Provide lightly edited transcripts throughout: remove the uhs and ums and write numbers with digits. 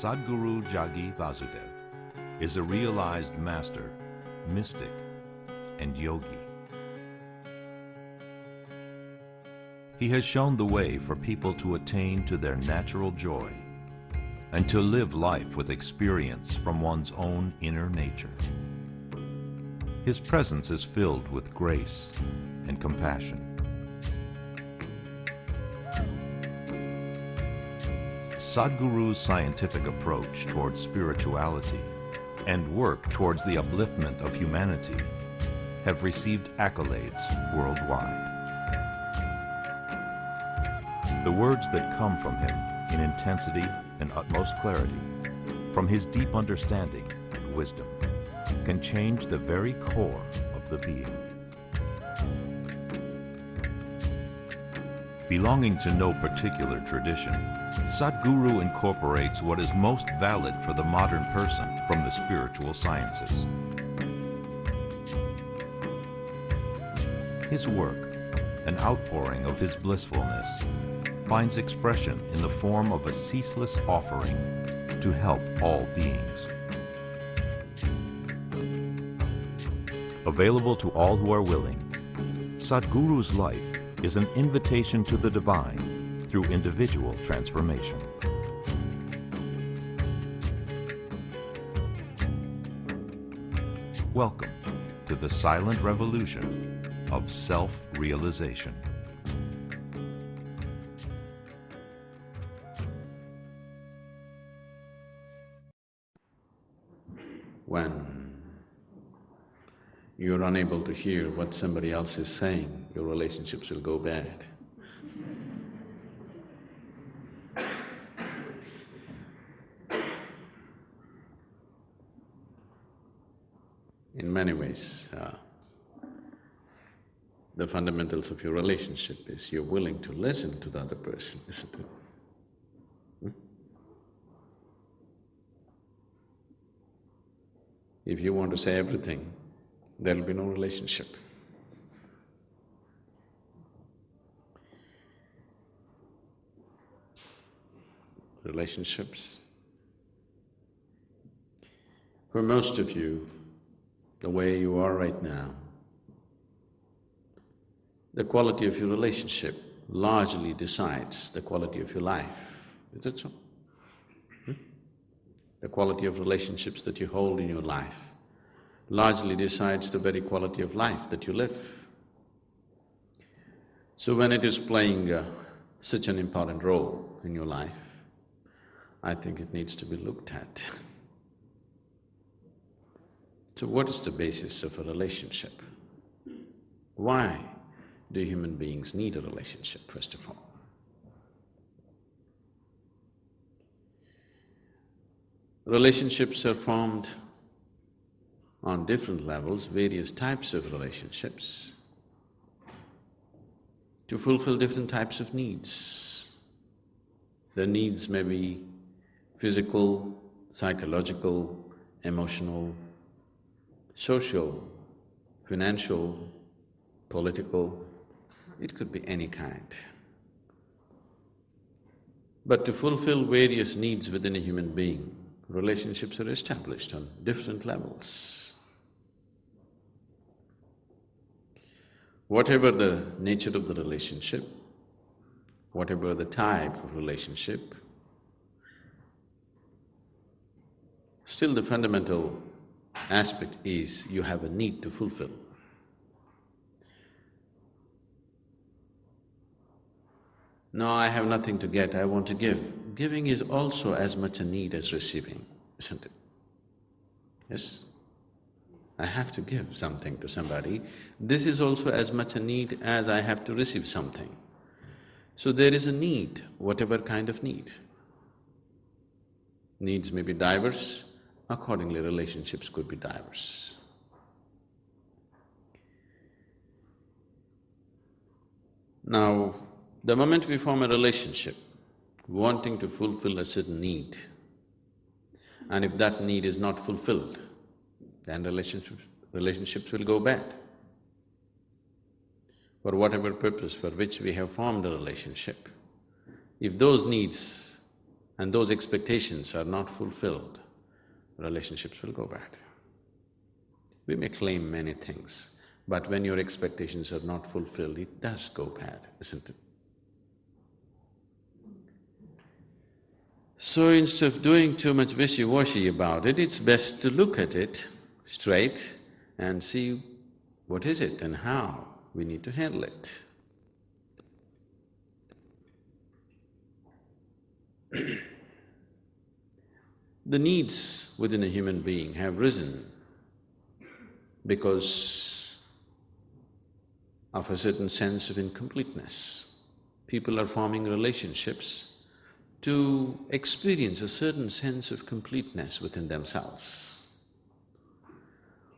Sadhguru Jagi Vasudev is a realized master, mystic, and yogi. He has shown the way for people to attain to their natural joy and to live life with experience from one's own inner nature. His presence is filled with grace and compassion. Sadhguru's scientific approach towards spirituality and work towards the upliftment of humanity have received accolades worldwide. The words that come from him in intensity and utmost clarity, from his deep understanding and wisdom, can change the very core of the being. Belonging to no particular tradition, Sadhguru incorporates what is most valid for the modern person from the spiritual sciences. His work, an outpouring of his blissfulness, finds expression in the form of a ceaseless offering to help all beings. Available to all who are willing, Sadhguru's life is an invitation to the divine through individual transformation. Welcome to the silent revolution of self-realization. When you're unable to hear what somebody else is saying, your relationships will go bad. In many ways, the fundamentals of your relationship is you're willing to listen to the other person, isn't it? If you want to say everything, there will be no relationship. Relationships. For most of you, the way you are right now, the quality of your relationship largely decides the quality of your life. Is it so? The quality of relationships that you hold in your life largely decides the very quality of life that you live. So when it is playing such an important role in your life, I think it needs to be looked at. So what is the basis of a relationship? Why do human beings need a relationship, first of all? Relationships are formed on different levels, various types of relationships, to fulfill different types of needs. The needs may be physical, psychological, emotional, social, financial, political, it could be any kind. But to fulfill various needs within a human being, relationships are established on different levels. Whatever the nature of the relationship, whatever the type of relationship, still the fundamental aspect is you have a need to fulfill. No, I have nothing to get, I want to give. Giving is also as much a need as receiving, isn't it? Yes? I have to give something to somebody. This is also as much a need as I have to receive something. So there is a need, whatever kind of need. Needs may be diverse, accordingly relationships could be diverse. Now, the moment we form a relationship, wanting to fulfill a certain need, and if that need is not fulfilled, then relationships will go bad. For whatever purpose for which we have formed a relationship, if those needs and those expectations are not fulfilled, relationships will go bad. We may claim many things, but when your expectations are not fulfilled, it does go bad, isn't it? So instead of doing too much wishy-washy about it, it's best to look at it straight and see what is it and how we need to handle it. The needs within a human being have risen because of a certain sense of incompleteness. People are forming relationships to experience a certain sense of completeness within themselves.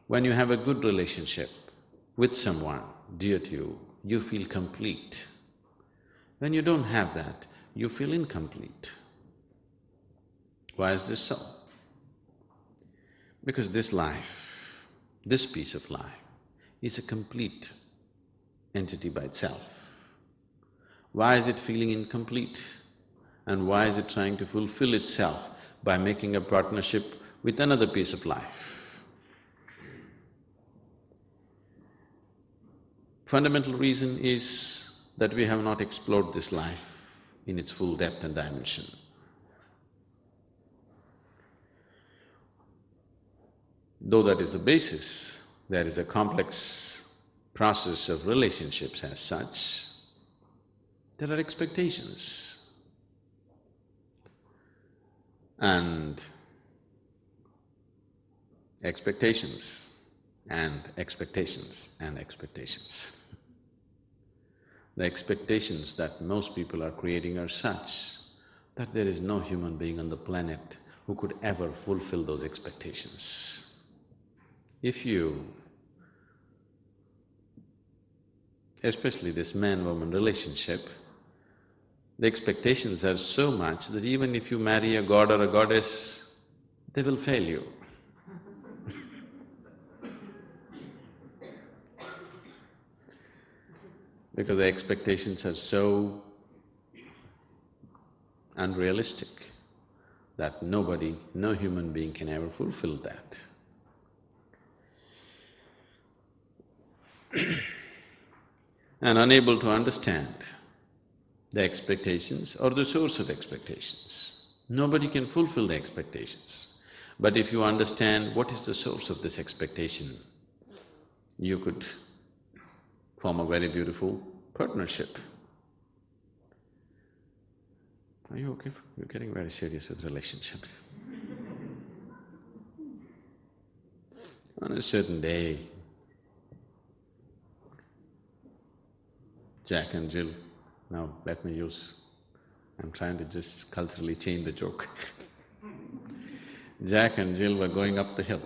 When you have a good relationship with someone dear to you, you feel complete. When you don't have that, you feel incomplete. Why is this so? Because this life, this piece of life, is a complete entity by itself. Why is it feeling incomplete? And why is it trying to fulfill itself by making a partnership with another piece of life? Fundamental reason is that we have not explored this life in its full depth and dimension. Though that is the basis, there is a complex process of relationships as such. There are expectations. And expectations, and expectations, and expectations. The expectations that most people are creating are such that there is no human being on the planet who could ever fulfill those expectations. If you, especially this man-woman relationship, the expectations are so much that even if you marry a god or a goddess, they will fail you. Because the expectations are so unrealistic that nobody, no human being can ever fulfill that. And unable to understand the expectations or the source of expectations. Nobody can fulfill the expectations. But if you understand what is the source of this expectation, you could form a very beautiful partnership. Are you okay? You're getting very serious with relationships. On a certain day, Jack and Jill, now let me use, I'm trying to just culturally change the joke. Jack and Jill were going up the hill.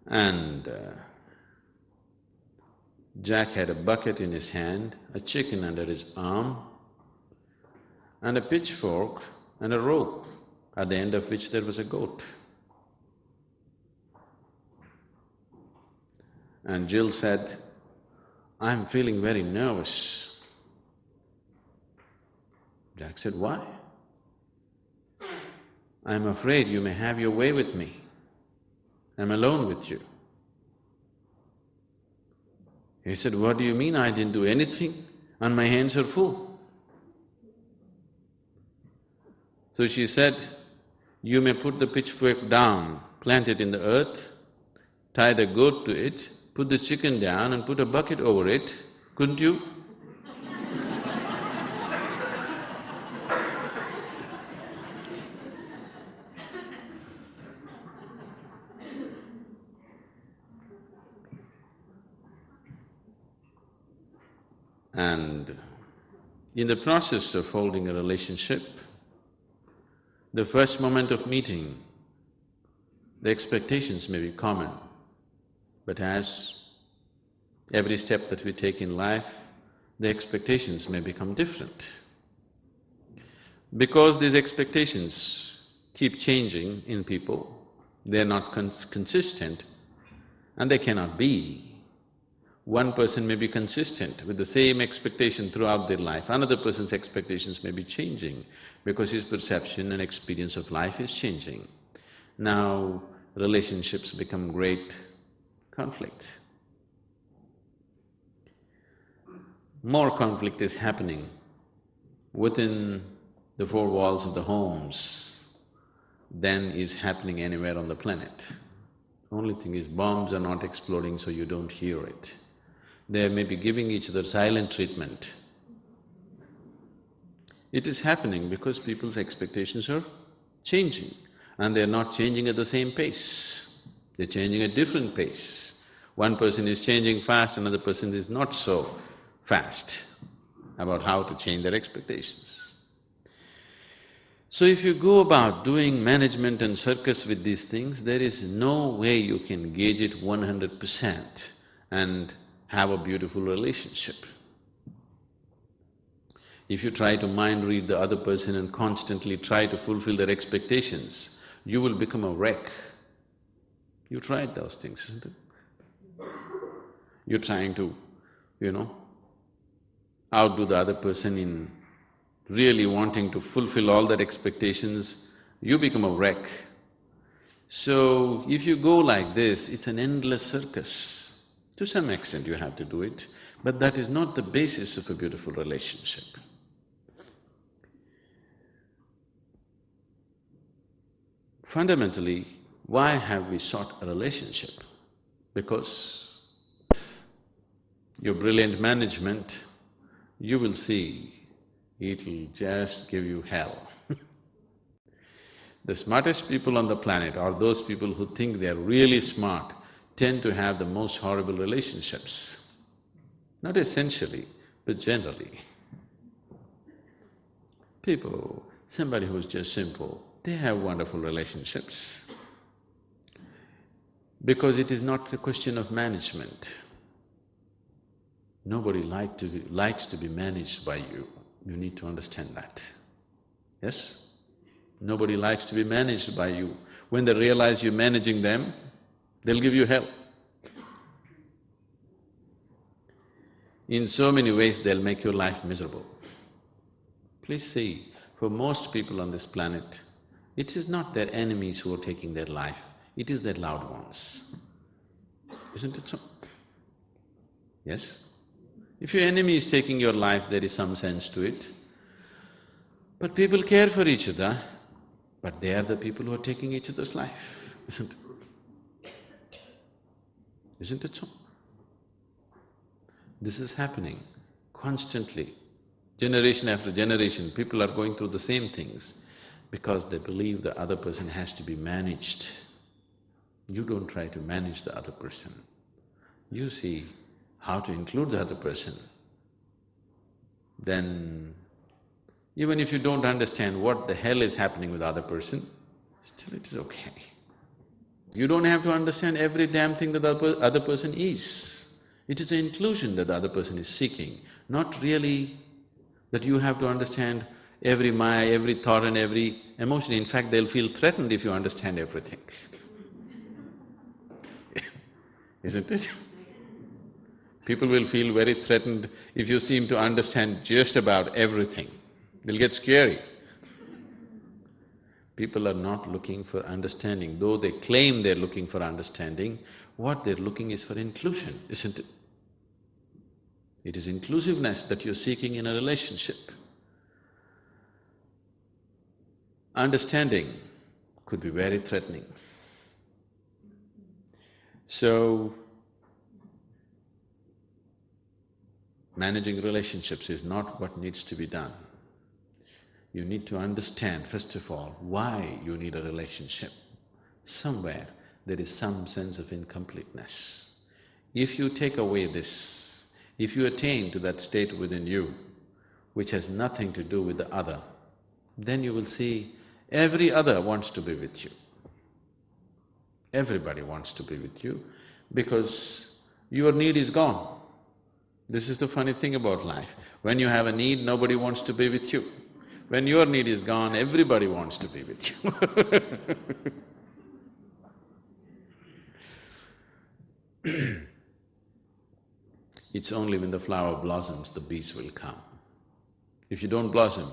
And Jack had a bucket in his hand, a chicken under his arm, and a pitchfork and a rope, at the end of which there was a goat. And Jill said, "I'm feeling very nervous." Jack said, "Why?" "I'm afraid you may have your way with me. I'm alone with you." He said, "What do you mean? I didn't do anything and my hands are full." So she said, "You may put the pitchfork down, plant it in the earth, tie the goat to it, put the chicken down and put a bucket over it, couldn't you?" And in the process of holding a relationship, the first moment of meeting, the expectations may be common, but as every step that we take in life, the expectations may become different. Because these expectations keep changing in people, they are not consistent, and they cannot be. One person may be consistent with the same expectation throughout their life, another person's expectations may be changing because his perception and experience of life is changing. Now, relationships become great conflict. More conflict is happening within the four walls of the homes than is happening anywhere on the planet. Only thing is, bombs are not exploding, so you don't hear it. They may be giving each other silent treatment. It is happening because people's expectations are changing, and they're not changing at the same pace. They're changing at different pace. One person is changing fast, another person is not so fast about how to change their expectations. So if you go about doing management and circus with these things, there is no way you can gauge it 100% and have a beautiful relationship. If you try to mind read the other person and constantly try to fulfill their expectations, you will become a wreck. You tried those things, isn't it? You're trying to, outdo the other person in really wanting to fulfill all their expectations, you become a wreck. So, if you go like this, it's an endless circus. To some extent you have to do it, but that is not the basis of a beautiful relationship. Fundamentally, why have we sought a relationship? Because your brilliant management, you will see, it'll just give you hell. The smartest people on the planet, or those people who think they're really smart, tend to have the most horrible relationships. Not essentially, but generally. People, somebody who's just simple, they have wonderful relationships. Because it is not a question of management. Nobody likes to be managed by you. You need to understand that. Yes? Nobody likes to be managed by you. When they realize you're managing them, they'll give you hell. In so many ways, they'll make your life miserable. Please see, for most people on this planet, it is not their enemies who are taking their life, it is their loved ones. Isn't it so? Yes? If your enemy is taking your life, there is some sense to it. But people care for each other, but they are the people who are taking each other's life, isn't it? Isn't it so? This is happening constantly. Generation after generation, people are going through the same things because they believe the other person has to be managed. You don't try to manage the other person. You see how to include the other person. Then, even if you don't understand what the hell is happening with the other person, still it is okay. You don't have to understand every damn thing that the other person is. It is the inclusion that the other person is seeking, not really that you have to understand every maya, every thought and every emotion. In fact, they'll feel threatened if you understand everything. Isn't it? People will feel very threatened if you seem to understand just about everything. They'll get scary. People are not looking for understanding. Though they claim they're looking for understanding, what they're looking is for inclusion, isn't it? It is inclusiveness that you're seeking in a relationship. Understanding could be very threatening. So, managing relationships is not what needs to be done. You need to understand, first of all, why you need a relationship. Somewhere there is some sense of incompleteness. If you take away this, if you attain to that state within you, which has nothing to do with the other, then you will see every other wants to be with you. Everybody wants to be with you because your need is gone. This is the funny thing about life. When you have a need, nobody wants to be with you. When your need is gone, everybody wants to be with you. It's only when the flower blossoms the bees will come. If you don't blossom,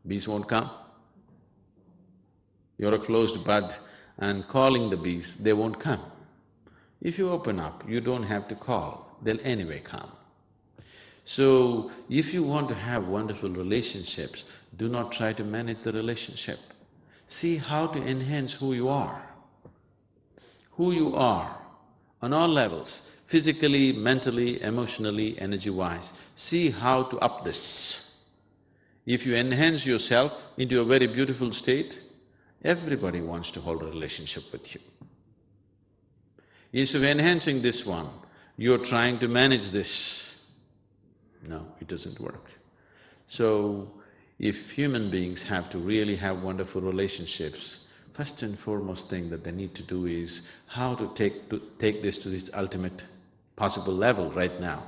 bees won't come. You're a closed bud and calling the bees, they won't come. If you open up, you don't have to call, they'll anyway come. So, if you want to have wonderful relationships, do not try to manage the relationship. See how to enhance who you are. Who you are on all levels, physically, mentally, emotionally, energy-wise. See how to up this. If you enhance yourself into a very beautiful state, everybody wants to hold a relationship with you. Instead of enhancing this one, you're trying to manage this. No, it doesn't work. So, if human beings have to really have wonderful relationships, first and foremost thing that they need to do is how to take this to its ultimate possible level right now.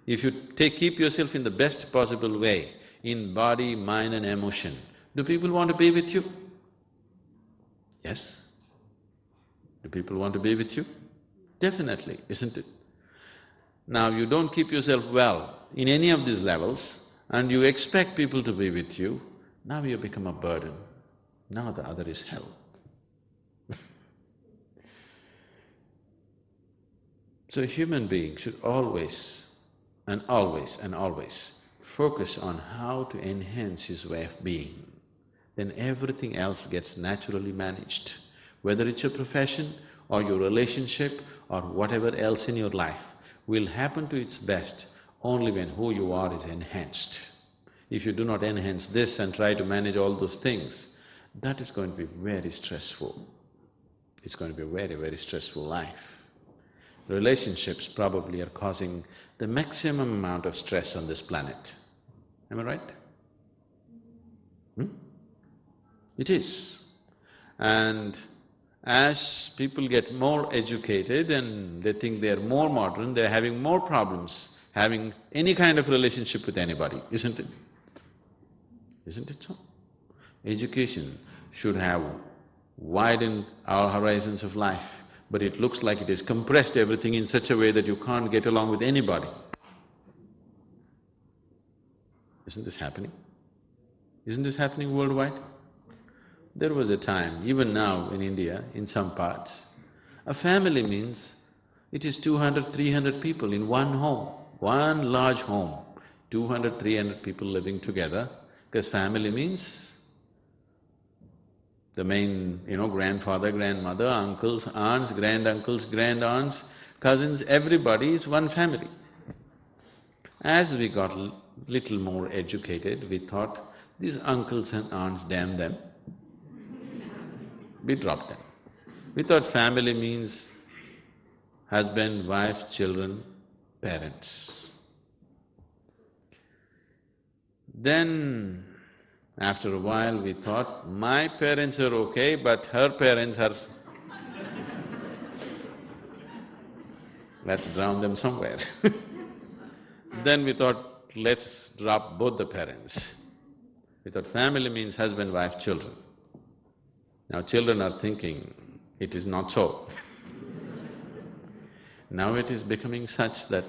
If you keep yourself in the best possible way, in body, mind and emotion, do people want to be with you? Yes? Do people want to be with you? Definitely, isn't it? Now, you don't keep yourself well in any of these levels and you expect people to be with you, now you become a burden. Now the other is hell. So a human being should always focus on how to enhance his way of being. Then everything else gets naturally managed. Whether it's your profession or your relationship or whatever else in your life will happen to its best only when who you are is enhanced. If you do not enhance this and try to manage all those things, that is going to be very stressful. It's going to be a very, very stressful life. Relationships probably are causing the maximum amount of stress on this planet. Am I right? It is. And as people get more educated and they think they're more modern, they're having more problems having any kind of relationship with anybody, isn't it? Isn't it so? Education should have widened our horizons of life, but it looks like it has compressed everything in such a way that you can't get along with anybody. Isn't this happening? Isn't this happening worldwide? There was a time, even now in India, in some parts, a family means it is 200, 300 people in one home, one large home, 200, 300 people living together, because family means the main, grandfather, grandmother, uncles, aunts, granduncles, grandaunts, cousins, everybody is one family. As we got little more educated, we thought, these uncles and aunts, damn them. We dropped them. We thought family means husband, wife, children, parents. Then, after a while we thought, my parents are okay, but her parents are… let's drown them somewhere. Then we thought, let's drop both the parents. We thought family means husband, wife, children. Now children are thinking, it is not so. Now it is becoming such that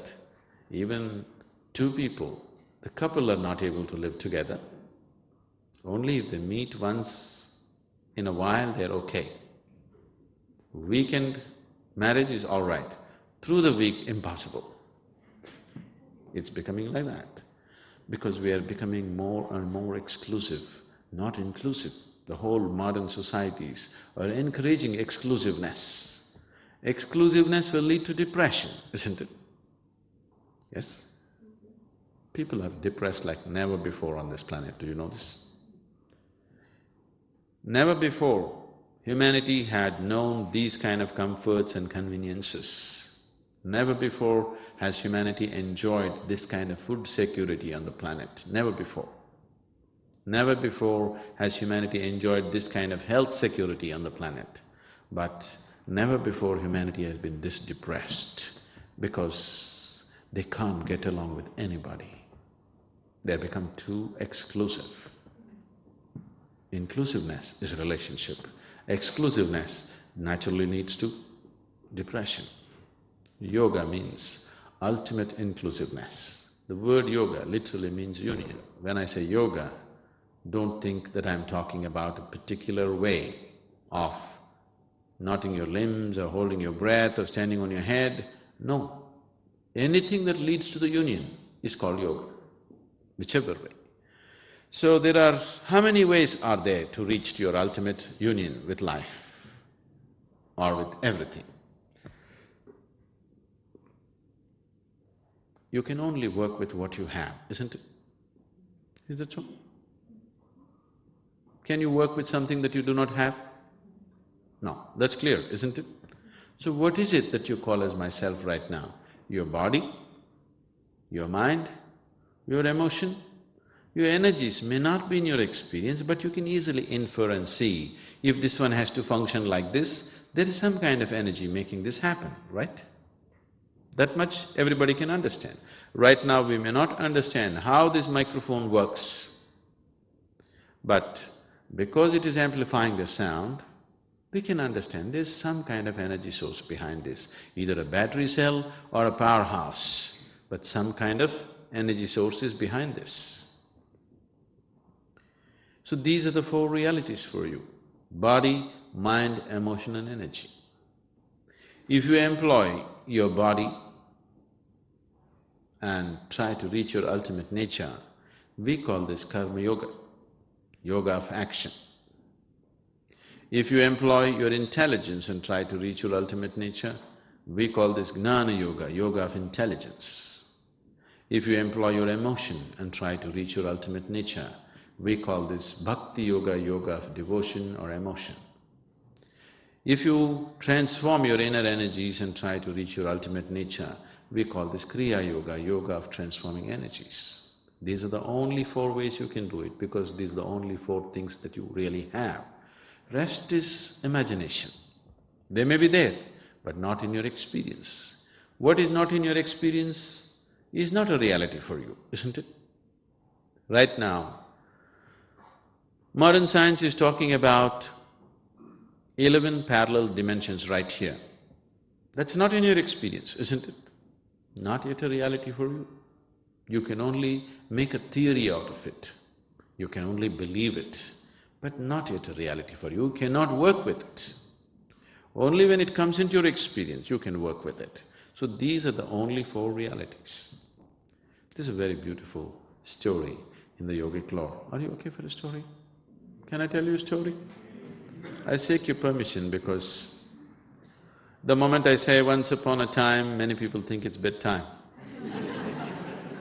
even two people, the couple are not able to live together. Only if they meet once in a while, they're okay. Weekend marriage is all right. Through the week, impossible. It's becoming like that because we are becoming more and more exclusive, not inclusive. The whole modern societies are encouraging exclusiveness. Exclusiveness will lead to depression, isn't it? Yes? People are depressed like never before on this planet, do you know this? Never before humanity had known these kind of comforts and conveniences. Never before has humanity enjoyed this kind of food security on the planet, never before. Never before has humanity enjoyed this kind of health security on the planet. But never before humanity has been this depressed because they can't get along with anybody. They become too exclusive. Inclusiveness is a relationship. Exclusiveness naturally leads to depression. Yoga means ultimate inclusiveness. The word yoga literally means union. When I say yoga, don't think that I'm talking about a particular way of knotting your limbs or holding your breath or standing on your head. No. Anything that leads to the union is called yoga, whichever way. So there are… how many ways are there to reach to your ultimate union with life or with everything? You can only work with what you have, isn't it? Is it so? Can you work with something that you do not have? No, that's clear, isn't it? So what is it that you call as myself right now? Your body, your mind, your emotion, your energies may not be in your experience, but you can easily infer and see, if this one has to function like this, there is some kind of energy making this happen, right? That much everybody can understand. Right now we may not understand how this microphone works, but because it is amplifying the sound, we can understand there's some kind of energy source behind this, either a battery cell or a powerhouse, but some kind of energy source is behind this. So these are the four realities for you: body, mind, emotion and energy. If you employ your body and try to reach your ultimate nature, we call this karma yoga, yoga of action. If you employ your intelligence and try to reach your ultimate nature, we call this gnana yoga, yoga of intelligence. If you employ your emotion and try to reach your ultimate nature, we call this bhakti yoga, yoga of devotion or emotion. If you transform your inner energies and try to reach your ultimate nature, we call this kriya yoga, yoga of transforming energies. These are the only four ways you can do it, because these are the only four things that you really have. Rest is imagination. They may be there, but not in your experience. What is not in your experience is not a reality for you, isn't it? Right now, modern science is talking about 11 parallel dimensions right here. That's not in your experience, isn't it? Not yet a reality for you. You can only make a theory out of it. You can only believe it, but not yet a reality for you. You cannot work with it. Only when it comes into your experience, you can work with it. So these are the only four realities. This is a very beautiful story in the yogic lore. Are you okay for a story? Can I tell you a story? I seek your permission because the moment I say once upon a time, many people think it's bedtime.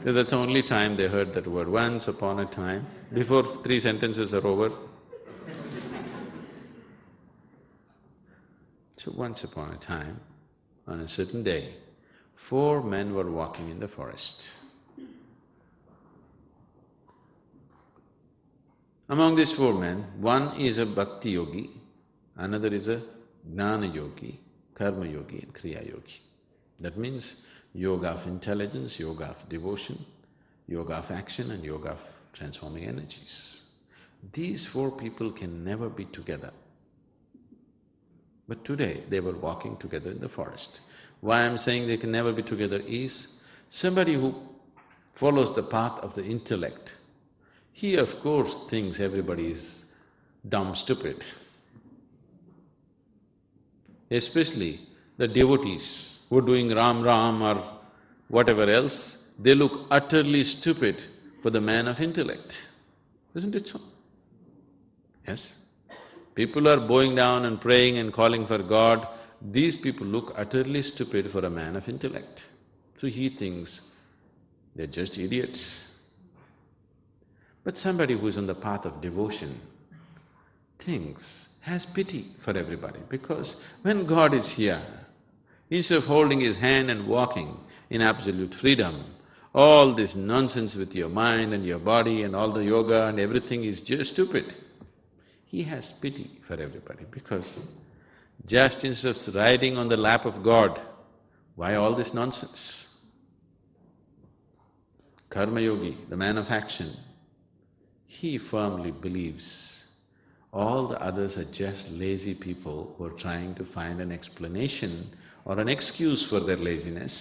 That's the only time they heard that word, once upon a time. Before 3 sentences are over. So once upon a time, on a certain day, 4 men were walking in the forest. Among these 4 men, one is a bhakti yogi, another is a gnana yogi, karma yogi and kriya yogi. That means yoga of intelligence, yoga of devotion, yoga of action and yoga of transforming energies. These 4 people can never be together. But today they were walking together in the forest. Why I'm saying they can never be together is, somebody who follows the path of the intellect, he of course thinks everybody is dumb, stupid. Especially the devotees who are doing Ram Ram or whatever else, they look utterly stupid for the man of intellect. Isn't it so? Yes? People are bowing down and praying and calling for God. These people look utterly stupid for a man of intellect. So he thinks they're just idiots. But somebody who is on the path of devotion thinks, has pity for everybody, because when God is here, instead of holding His hand and walking in absolute freedom, all this nonsense with your mind and your body and all the yoga and everything is just stupid. He has pity for everybody, because just instead of riding on the lap of God, why all this nonsense? Karma yogi, the man of action, he firmly believes all the others are just lazy people who are trying to find an explanation or an excuse for their laziness.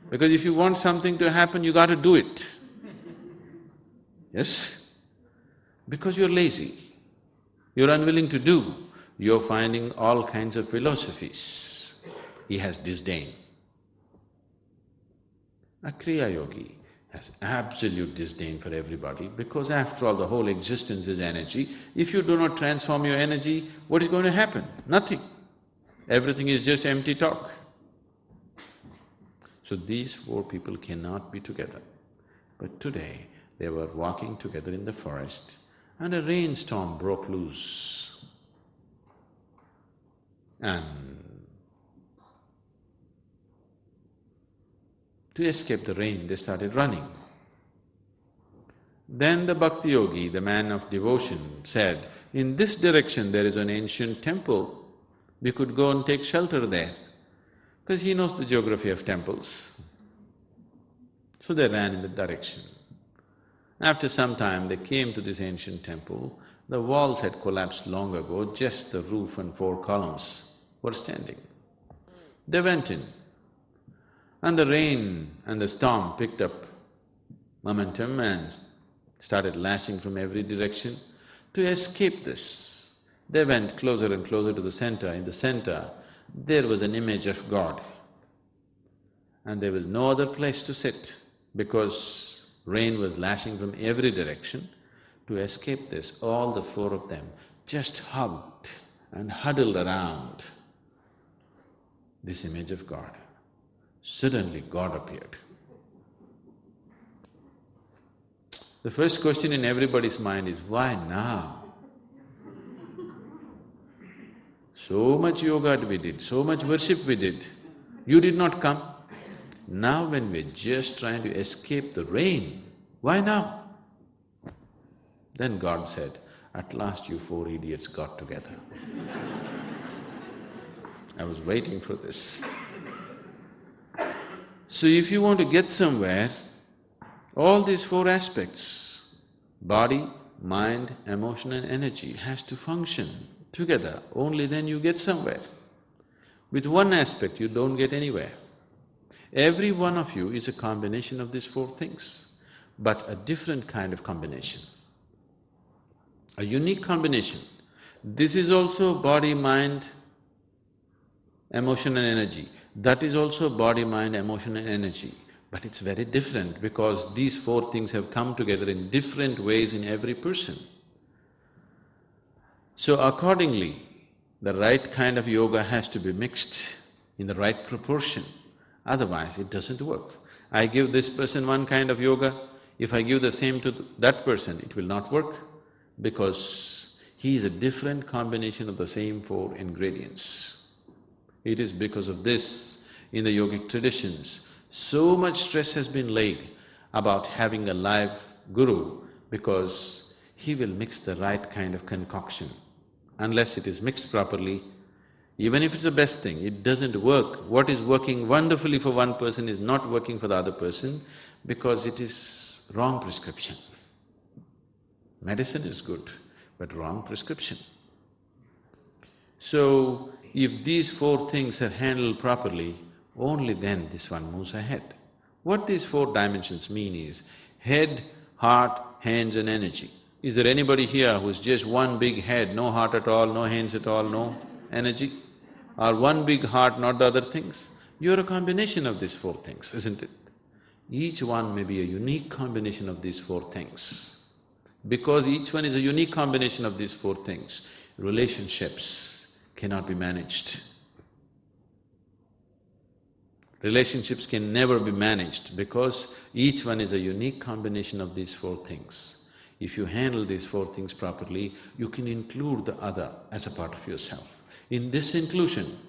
Because if you want something to happen, you got to do it. Yes? Because you're lazy, you're unwilling to do, you're finding all kinds of philosophies. He has disdain. A Kriya Yogi has absolute disdain for everybody because after all the whole existence is energy. If you do not transform your energy, what is going to happen? Nothing. Everything is just empty talk. So these four people cannot be together. But today, they were walking together in the forest and a rainstorm broke loose. And to escape the rain, they started running. Then the Bhakti Yogi, the man of devotion, said, in this direction there is an ancient temple. We could go and take shelter there. Because he knows the geography of temples. So they ran in that direction. After some time, they came to this ancient temple. The walls had collapsed long ago, just the roof and four columns were standing. They went in, and the rain and the storm picked up momentum and started lashing from every direction. To escape this, they went closer and closer to the center. In the center, there was an image of God. And there was no other place to sit because rain was lashing from every direction. To escape this, all the four of them just hugged and huddled around this image of God. Suddenly God appeared. The first question in everybody's mind is, why now? So much yoga we did, so much worship we did, you did not come. Now when we're just trying to escape the rain, why now? Then God said, at last you four idiots got together. I was waiting for this. So if you want to get somewhere, all these four aspects, body, mind, emotion and energy, has to function together. Only then you get somewhere. With one aspect you don't get anywhere. Every one of you is a combination of these four things, but a different kind of combination. A unique combination. This is also body, mind, emotion and energy. That is also body, mind, emotion and energy. But it's very different because these four things have come together in different ways in every person. So accordingly, the right kind of yoga has to be mixed in the right proportion. Otherwise, it doesn't work. I give this person one kind of yoga, if I give the same to that person, it will not work because he is a different combination of the same four ingredients. It is because of this, in the yogic traditions, so much stress has been laid about having a live guru because he will mix the right kind of concoction. Unless it is mixed properly, even if it's the best thing, it doesn't work. What is working wonderfully for one person is not working for the other person because it is wrong prescription. Medicine is good, but wrong prescription. So, if these four things are handled properly, only then this one moves ahead. What these four dimensions mean is head, heart, hands and energy. Is there anybody here who's just one big head, no heart at all, no hands at all, no energy? Or one big heart, not the other things? You're a combination of these four things, isn't it? Each one may be a unique combination of these four things. Because each one is a unique combination of these four things, relationships cannot be managed. Relationships can never be managed because each one is a unique combination of these four things. If you handle these four things properly, you can include the other as a part of yourself. In this inclusion,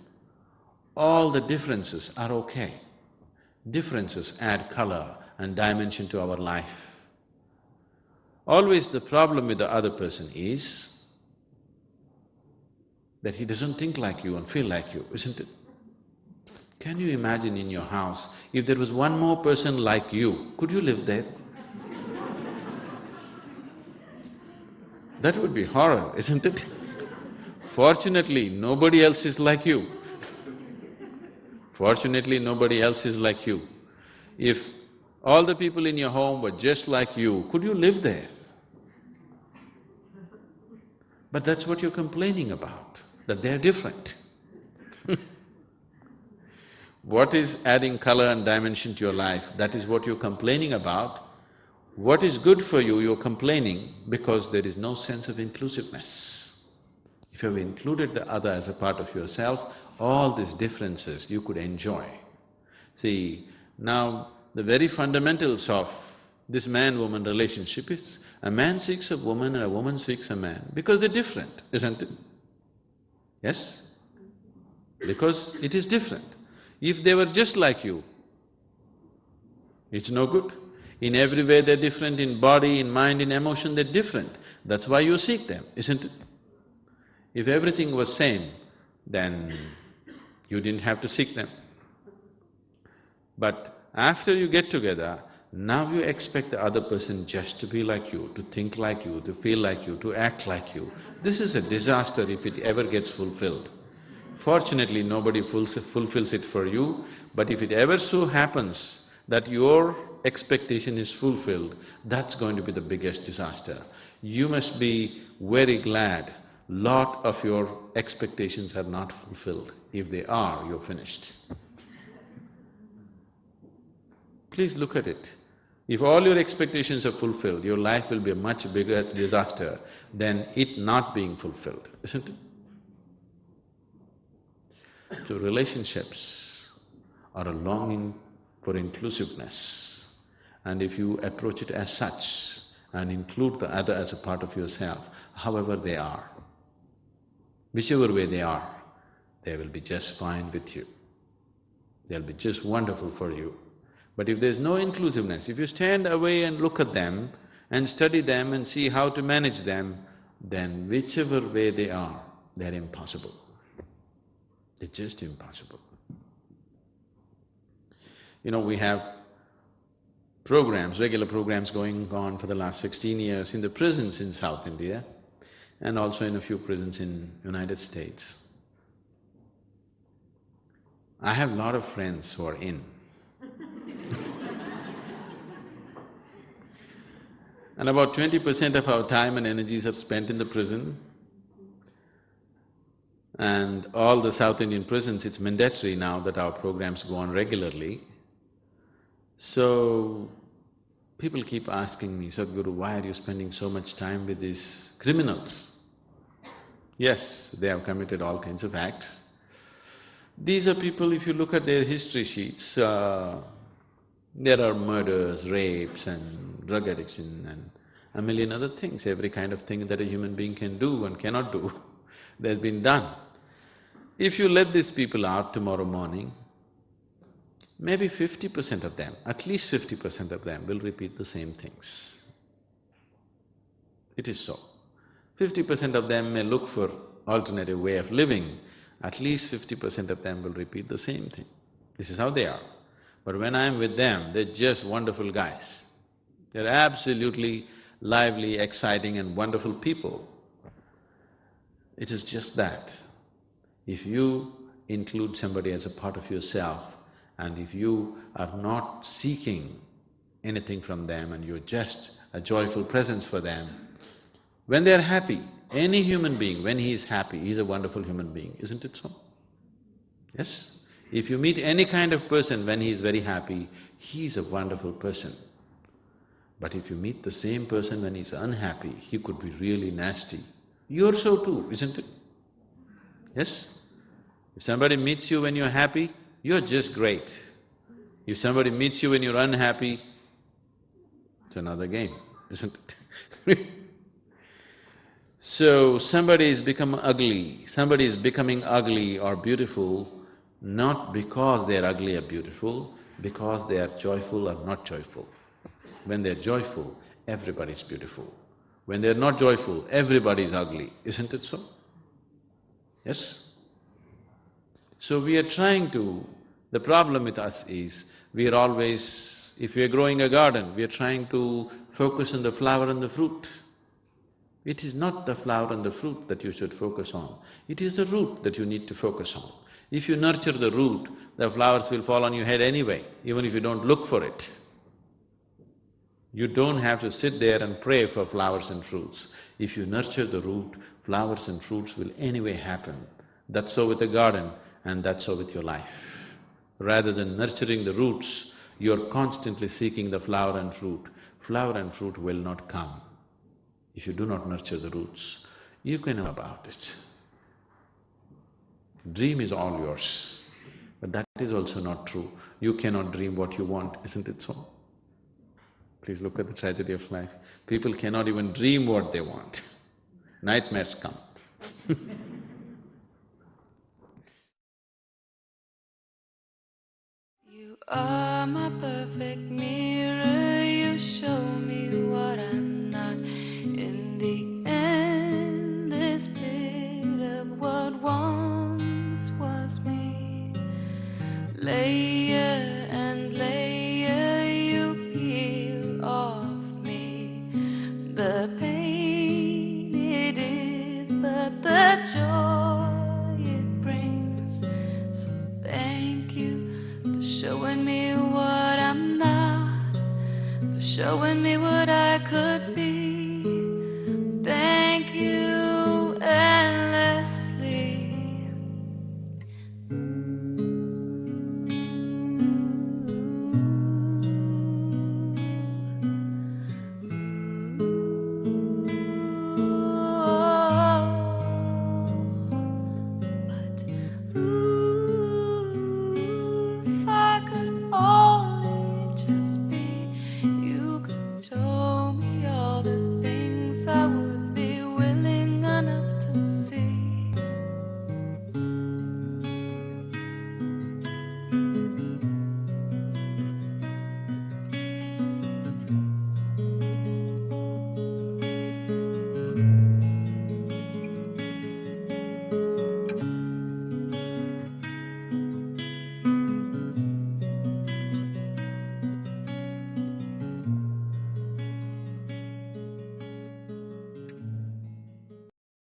all the differences are okay. Differences add color and dimension to our life. Always the problem with the other person is that he doesn't think like you and feel like you, isn't it? Can you imagine in your house, if there was one more person like you, could you live there? That would be horror, isn't it? Fortunately, nobody else is like you. Fortunately, nobody else is like you. If all the people in your home were just like you, could you live there? But that's what you're complaining about, that they're different. What is adding color and dimension to your life, that is what you're complaining about. What is good for you, you're complaining because there is no sense of inclusiveness. If you have included the other as a part of yourself, all these differences you could enjoy. See, now the very fundamentals of this man-woman relationship is a man seeks a woman and a woman seeks a man because they're different, isn't it? Yes? Because it is different. If they were just like you, it's no good. In every way they're different, in body, in mind, in emotion, they're different. That's why you seek them, isn't it? If everything was same, then you didn't have to seek them. But after you get together, now you expect the other person just to be like you, to think like you, to feel like you, to act like you. This is a disaster if it ever gets fulfilled. Fortunately, nobody fulfills it for you, but if it ever so happens that your expectation is fulfilled, that's going to be the biggest disaster. You must be very glad lot of your expectations are not fulfilled. If they are, you're finished. Please look at it. If all your expectations are fulfilled, your life will be a much bigger disaster than it not being fulfilled, isn't it? So relationships are a longing for inclusiveness, and if you approach it as such and include the other as a part of yourself, however they are, whichever way they are, they will be just fine with you. They'll be just wonderful for you. But if there's no inclusiveness, if you stand away and look at them and study them and see how to manage them, then whichever way they are, they're impossible. They're just impossible. You know, we have programs, regular programs going on for the last 16 years in the prisons in South India and also in a few prisons in United States. I have a lot of friends who are in. And about 20% of our time and energies are spent in the prison. And all the South Indian prisons, it's mandatory now that our programs go on regularly. So, people keep asking me, Sadhguru, why are you spending so much time with these criminals? Yes, they have committed all kinds of acts. These are people, if you look at their history sheets, there are murders, rapes and drug addiction and a million other things, every kind of thing that a human being can do and cannot do, that's been done. If you let these people out tomorrow morning, maybe 50% of them, at least 50% of them will repeat the same things. It is so. 50% of them may look for alternative way of living, at least 50% of them will repeat the same thing. This is how they are. But when I'm with them, they're just wonderful guys. They're absolutely lively, exciting and wonderful people. It is just that. If you include somebody as a part of yourself, and if you are not seeking anything from them and you're just a joyful presence for them, when they're happy, any human being, when he is happy, he's a wonderful human being, isn't it so? Yes? If you meet any kind of person when he is very happy, he's a wonderful person. But if you meet the same person when he's unhappy, he could be really nasty. You're so too, isn't it? Yes? If somebody meets you when you're happy, you're just great. If somebody meets you when you're unhappy, it's another game, isn't it? So, somebody has become ugly, somebody is becoming ugly or beautiful, not because they're ugly or beautiful, because they are joyful or not joyful. When they're joyful, everybody's beautiful. When they're not joyful, everybody's ugly, isn't it so? Yes? So we are trying to… The problem with us is, we are always… If we are growing a garden, we are trying to focus on the flower and the fruit. It is not the flower and the fruit that you should focus on. It is the root that you need to focus on. If you nurture the root, the flowers will fall on your head anyway, even if you don't look for it. You don't have to sit there and pray for flowers and fruits. If you nurture the root, flowers and fruits will anyway happen. That's so with the garden, and that's so with your life. Rather than nurturing the roots, you're constantly seeking the flower and fruit. Flower and fruit will not come if you do not nurture the roots. You can know about it. Dream is all yours, but that is also not true. You cannot dream what you want, isn't it so? Please look at the tragedy of life. People cannot even dream what they want. Nightmares come. You are my perfect mirror, you show me what I'm not. In the end, this bit of what once was me. Layer and layer, you peel off me. The pain it is, but the joy it brings. So thank you for showing me what I'm not, for showing me what I could be.